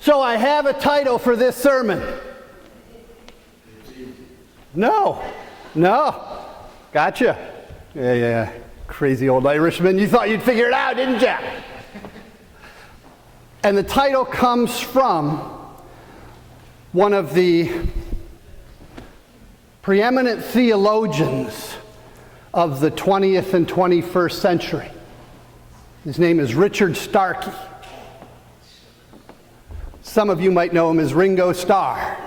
So I have a title for this sermon. No. Gotcha. Yeah. Crazy old Irishman. You thought you'd figure it out, didn't you? And the title comes from one of the preeminent theologians of the 20th and 21st century. His name is Richard Starkey. Some of you might know him as Ringo Starr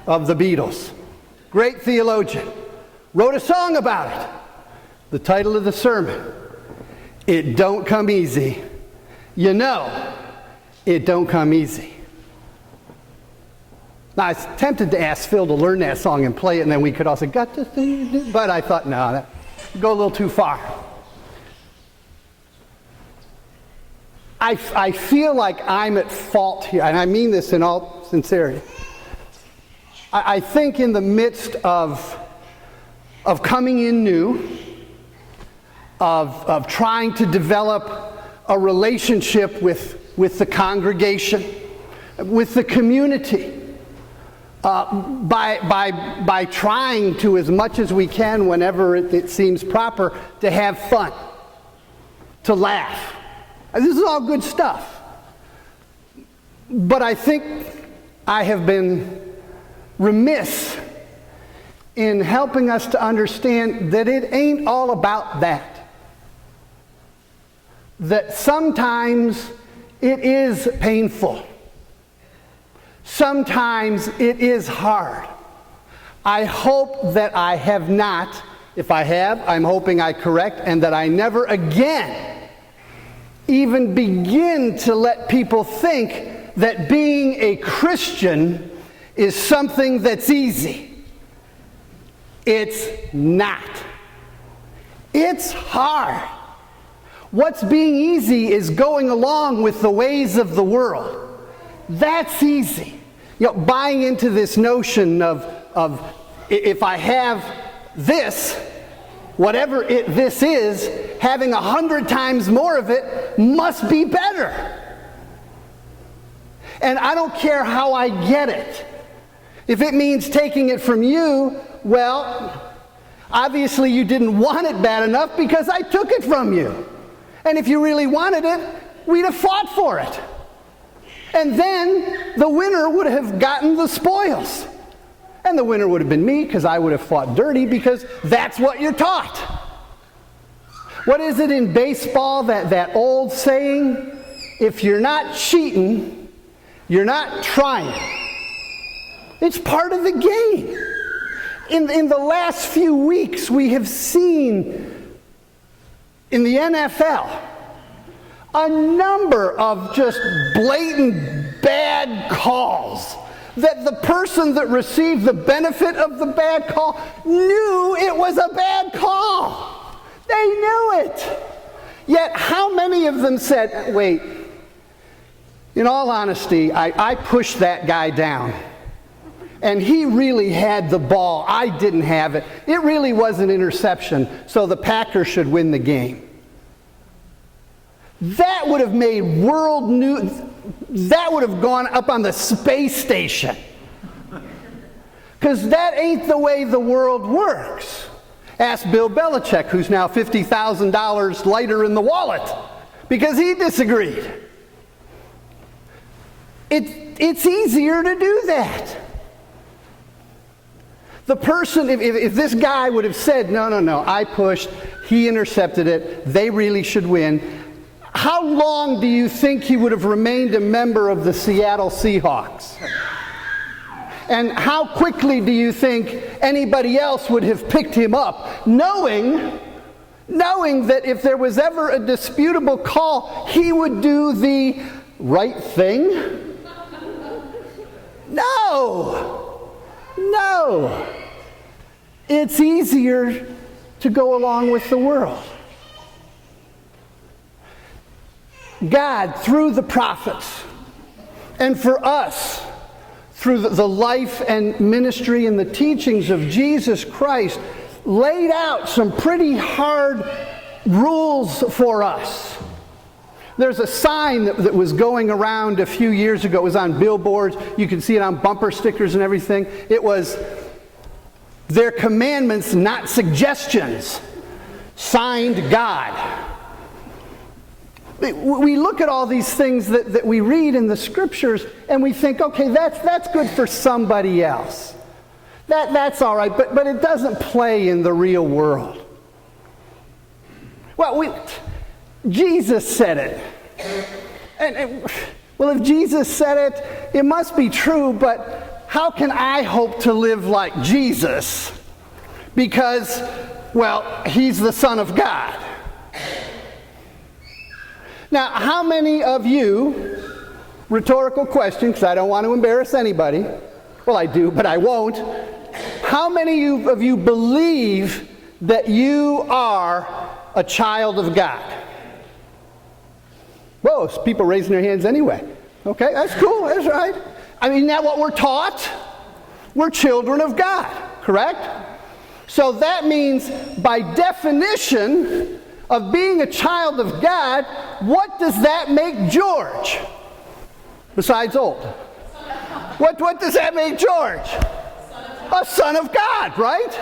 of the Beatles. Great theologian. Wrote a song about it. The title of the sermon, It Don't Come Easy. You know, it don't come easy. Now, I was tempted to ask Phil to learn that song and play it, and then we could also got to sing, but I thought, no, that would go a little too far. I feel like I'm at fault here, and I mean this in all sincerity. I think in the midst of coming in new, of trying to develop a relationship with the congregation, with the community, by trying to, as much as we can, whenever it seems proper, to have fun, to laugh. This is all good stuff. But I think I have been remiss in helping us to understand that it ain't all about that. That sometimes it is painful. Sometimes it is hard. I hope that I have not. If I have, I'm hoping I correct, and that I never again even begin to let people think that being a Christian is something that's easy. It's not. It's hard. What's being easy is going along with the ways of the world. That's easy. Buying into this notion of if I have this, whatever this is, having 100 times more of it must be better. And I don't care how I get it. If it means taking it from you, well, obviously you didn't want it bad enough because I took it from you. And if you really wanted it, we'd have fought for it. And then the winner would have gotten the spoils. And the winner would have been me, because I would have fought dirty, because that's what you're taught. What is it in baseball, that old saying? If you're not cheating, you're not trying. It's part of the game. In the last few weeks, we have seen in the NFL a number of just blatant bad calls that the person that received the benefit of the bad call knew it was a bad call. They knew it. Yet how many of them said, wait, in all honesty, I pushed that guy down. And he really had the ball. I didn't have it. It really was an interception, so the Packers should win the game. That would have made world news. That would have gone up on the space station. Because that ain't the way the world works. Ask Bill Belichick, who's now $50,000 lighter in the wallet, because he disagreed. It's easier to do that. The person, if this guy would have said, no, I pushed, he intercepted it, they really should win, how long do you think he would have remained a member of the Seattle Seahawks? And how quickly do you think anybody else would have picked him up, knowing that if there was ever a disputable call, he would do the right thing? No. It's easier to go along with the world. God, through the prophets, and for us, through the life and ministry and the teachings of Jesus Christ, laid out some pretty hard rules for us. There's a sign that was going around a few years ago. It was on billboards. You can see it on bumper stickers and everything. It was, "They're commandments, not suggestions. Signed, God." We look at all these things that we read in the scriptures and we think, okay, that's good for somebody else. That's all right, but it doesn't play in the real world. Well, Jesus said it. Well, if Jesus said it, it must be true, but how can I hope to live like Jesus? Because, well, he's the Son of God. Now, how many of you, rhetorical question, because I don't want to embarrass anybody. Well, I do, but I won't. How many of you believe that you are a child of God? Whoa, it's people raising their hands anyway. Okay, that's cool, that's right. I mean, isn't that what we're taught? We're children of God, correct? So that means, by definition of being a child of God, what does that make George? Besides old. What does that make George? A son of God, right?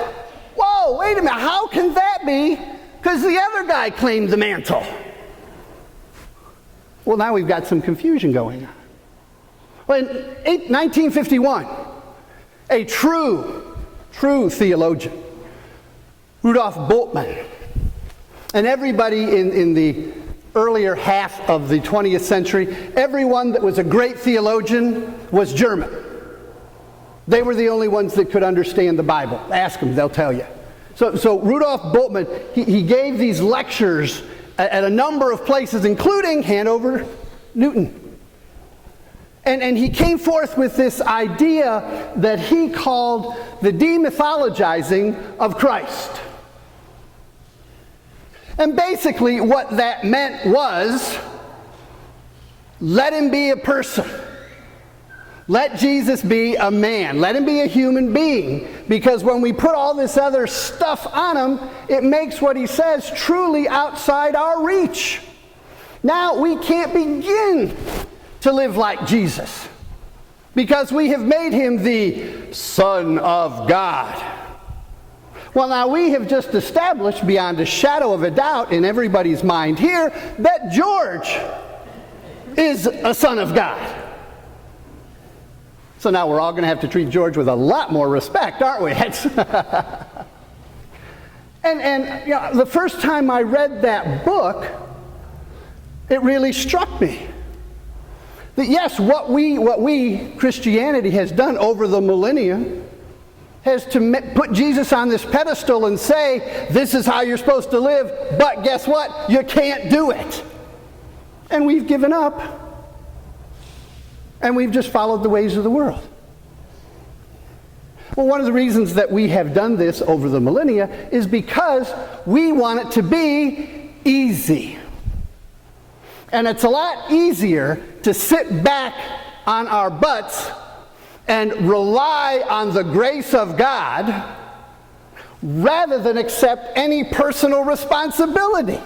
Whoa, wait a minute, how can that be? Because the other guy claimed the mantle. Well, now we've got some confusion going on. Well, in 1951, a true theologian, Rudolf Bultmann, and everybody in the earlier half of the 20th century, everyone that was a great theologian was German. They were the only ones that could understand the Bible. Ask them, they'll tell you. So Rudolf Bultmann, he gave these lectures at a number of places, including Hanover, Newton. And he came forth with this idea that he called the demythologizing of Christ. And basically what that meant was, let him be a person. Let Jesus be a man. Let him be a human being. Because when we put all this other stuff on him, it makes what he says truly outside our reach. Now we can't begin to live like Jesus, because we have made him the Son of God. Well, now we have just established beyond a shadow of a doubt in everybody's mind here that George is a son of God. So now we're all going to have to treat George with a lot more respect, aren't we? and you know, the first time I read that book, it really struck me that yes, what we Christianity has done over the millennia has to put Jesus on this pedestal and say, this is how you're supposed to live, but guess what? You can't do it. And we've given up. And we've just followed the ways of the world. Well, one of the reasons that we have done this over the millennia is because we want it to be easy. And it's a lot easier to sit back on our butts and rely on the grace of God rather than accept any personal responsibility.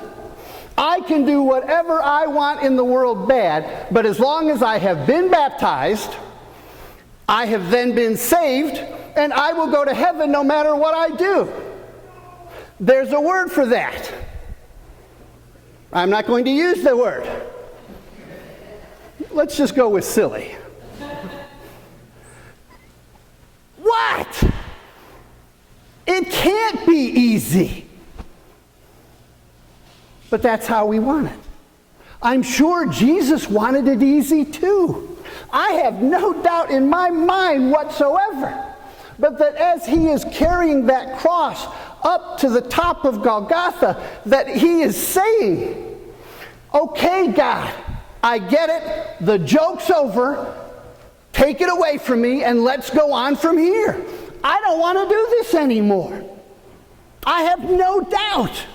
I can do whatever I want in the world bad, but as long as I have been baptized, I have then been saved, and I will go to heaven no matter what I do. There's a word for that. I'm not going to use the word. Let's just go with silly. What? It can't be easy. But that's how we want it. I'm sure Jesus wanted it easy too. I have no doubt in my mind whatsoever, but that as he is carrying that cross up to the top of Golgotha, that he is saying, okay, God, I get it. The joke's over. Take it away from me and let's go on from here. I don't want to do this anymore. I have no doubt.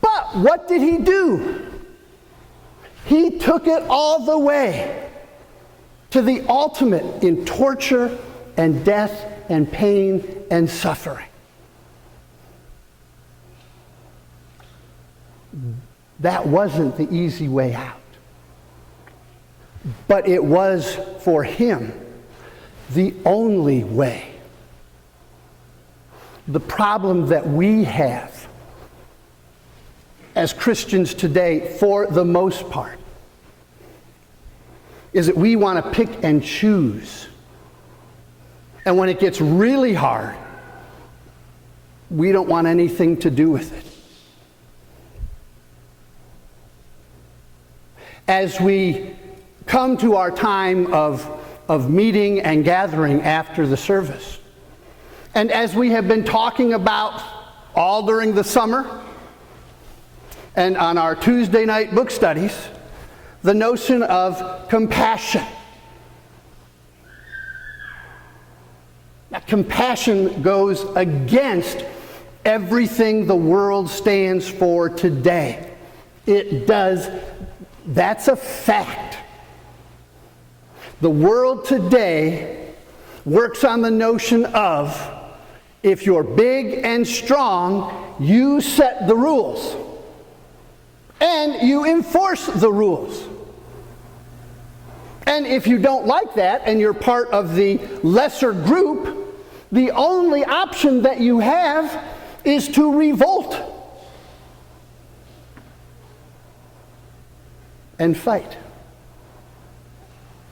But what did he do? He took it all the way to the ultimate in torture and death and pain and suffering. That wasn't the easy way out. But it was, for him, the only way. The problem that we have as Christians today, for the most part, is that we want to pick and choose. And when it gets really hard, we don't want anything to do with it. As we come to our time of meeting and gathering after the service, and as we have been talking about all during the summer and on our Tuesday night book studies, the notion of compassion. Now, compassion goes against everything the world stands for today. It does. That's a fact. The world today works on the notion of, if you're big and strong, you set the rules. And you enforce the rules. And if you don't like that, and you're part of the lesser group, the only option that you have is to revolt and fight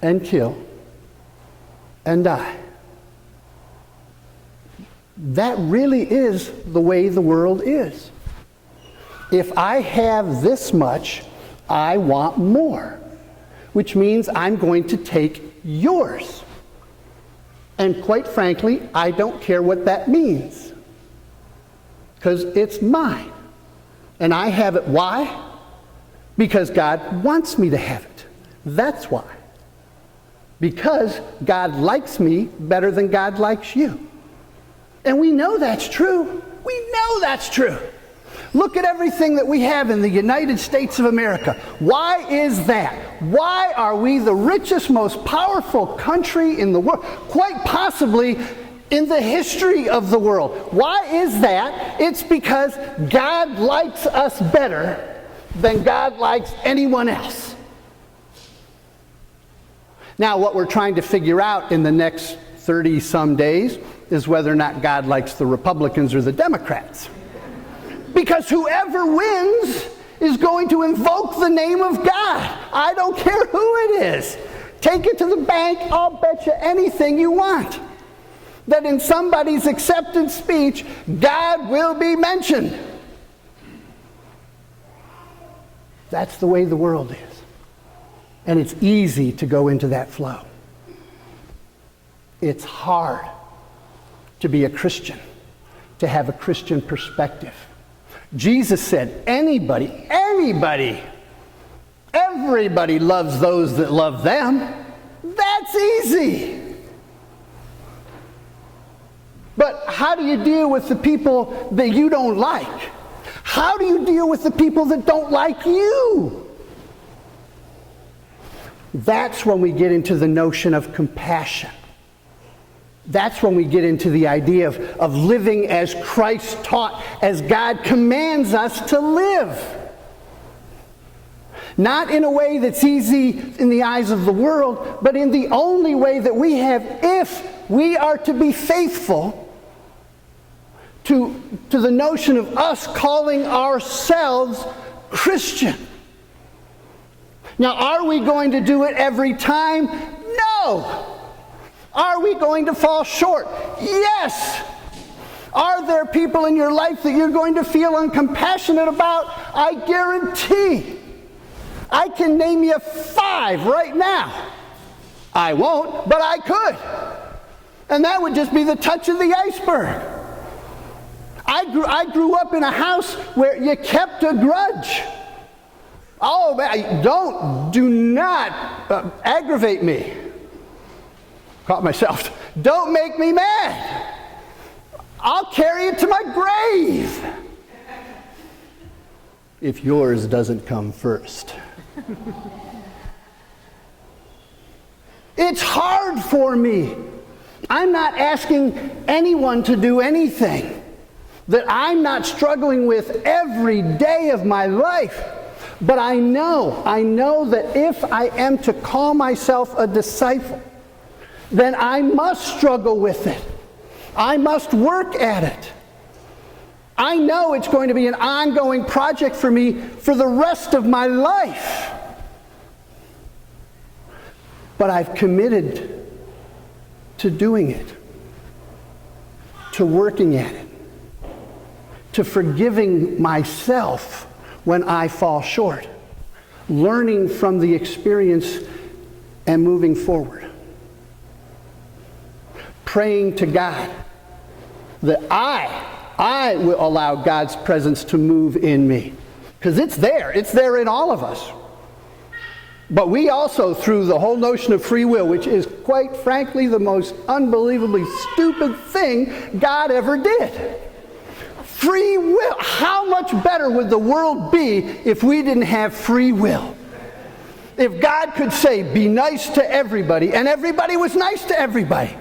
and kill and die. That really is the way the world is. If I have this much, I want more, which means I'm going to take yours. And quite frankly, I don't care what that means, because it's mine. And I have it. Why? Because God wants me to have it. That's why. Because God likes me better than God likes you. And we know that's true. We know that's true. Look at everything that we have in the United States of America. Why is that? Why are we the richest, most powerful country in the world? Quite possibly in the history of the world. Why is that? It's because God likes us better than God likes anyone else. Now, what we're trying to figure out in the next 30-some days is whether or not God likes the Republicans or the Democrats. Because whoever wins is going to invoke the name of God. I don't care who it is. Take it to the bank, I'll bet you anything you want that in somebody's acceptance speech, God will be mentioned. That's the way the world is. And it's easy to go into that flow. It's hard to be a Christian, to have a Christian perspective. Jesus said, everybody loves those that love them. That's easy. But how do you deal with the people that you don't like? How do you deal with the people that don't like you? That's when we get into the notion of compassion. That's when we get into the idea of living as Christ taught, as God commands us to live. Not in a way that's easy in the eyes of the world, but in the only way that we have if we are to be faithful to the notion of us calling ourselves Christian. Now, are we going to do it every time? No. Are we going to fall short? Yes. Are there people in your life that you're going to feel uncompassionate about? I guarantee. I can name you 5 right now. I won't, but I could. And that would just be the touch of the iceberg. I grew up in a house where you kept a grudge. Oh, man, do not aggravate me. Caught myself. Don't make me mad. I'll carry it to my grave. If yours doesn't come first. It's hard for me. I'm not asking anyone to do anything that I'm not struggling with every day of my life. But I know that if I am to call myself a disciple, then I must struggle with it. I must work at it. I know it's going to be an ongoing project for me for the rest of my life. But I've committed to doing it, to working at it, to forgiving myself when I fall short, learning from the experience and moving forward. Praying to God that I will allow God's presence to move in me. Because it's there in all of us. But we also, through the whole notion of free will, which is quite frankly the most unbelievably stupid thing God ever did. Free will. How much better would the world be if we didn't have free will? If God could say, be nice to everybody, and everybody was nice to everybody.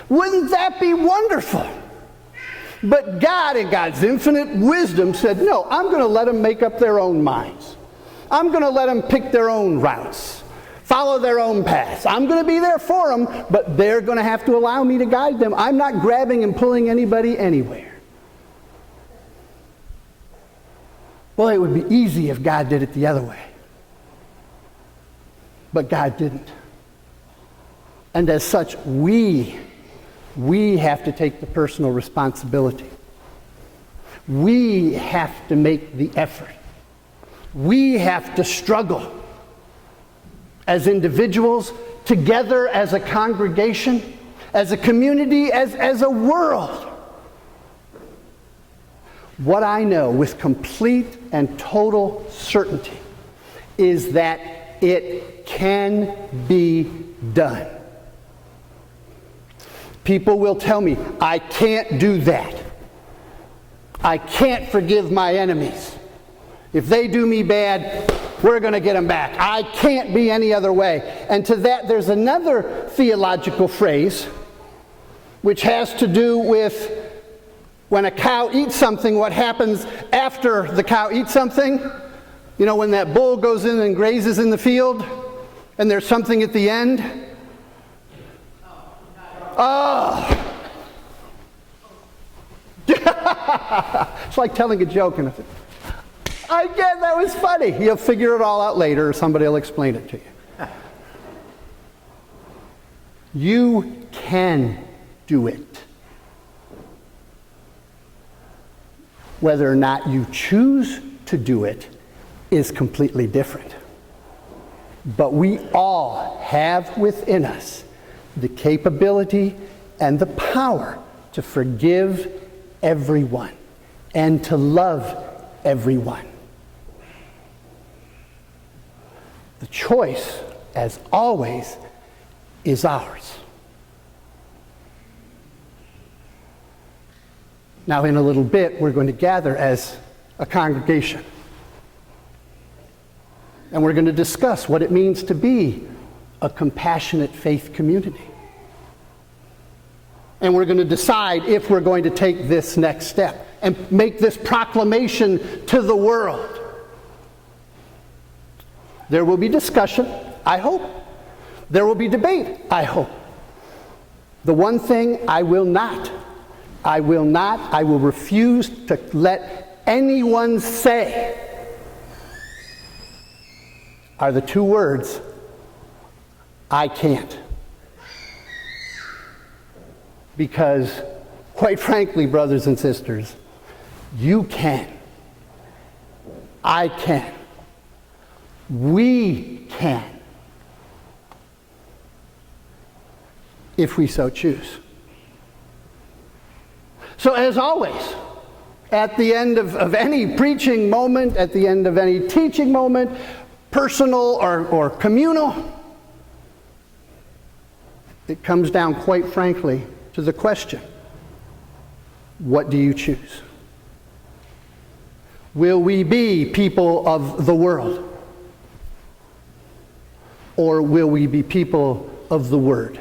Wouldn't that be wonderful? But God, in God's infinite wisdom, said, no, I'm going to let them make up their own minds. I'm going to let them pick their own routes, follow their own paths. I'm going to be there for them, but they're going to have to allow me to guide them. I'm not grabbing and pulling anybody anywhere. Well, it would be easy if God did it the other way. But God didn't. And as such, we have to take the personal responsibility. We have to make the effort. We have to struggle as individuals, together as a congregation, as a community, as a world. What I know with complete and total certainty is that it can be done. People will tell me, I can't do that. I can't forgive my enemies. If they do me bad, we're going to get them back. I can't be any other way. And to that, there's another theological phrase which has to do with when a cow eats something, what happens after the cow eats something. You know, when that bull goes in and grazes in the field, and there's something at the end. Oh! It's like telling a joke. And I get that was funny. You'll figure it all out later, or somebody will explain it to you. You can do it. Whether or not you choose to do it is completely different. But we all have within us the capability and the power to forgive everyone and to love everyone. The choice, as always, is ours. Now, in a little bit, we're going to gather as a congregation. And we're going to discuss what it means to be a compassionate faith community. And we're going to decide if we're going to take this next step and make this proclamation to the world. There will be discussion, I hope. There will be debate, I hope. The one thing I will refuse to let anyone say are the two words, I can't. Because, quite frankly, brothers and sisters, you can. I can. We can. If we so choose. So as always, at the end of any preaching moment, at the end of any teaching moment, personal or communal, it comes down, quite frankly, to the question, what do you choose? Will we be people of the world? Or will we be people of the Word?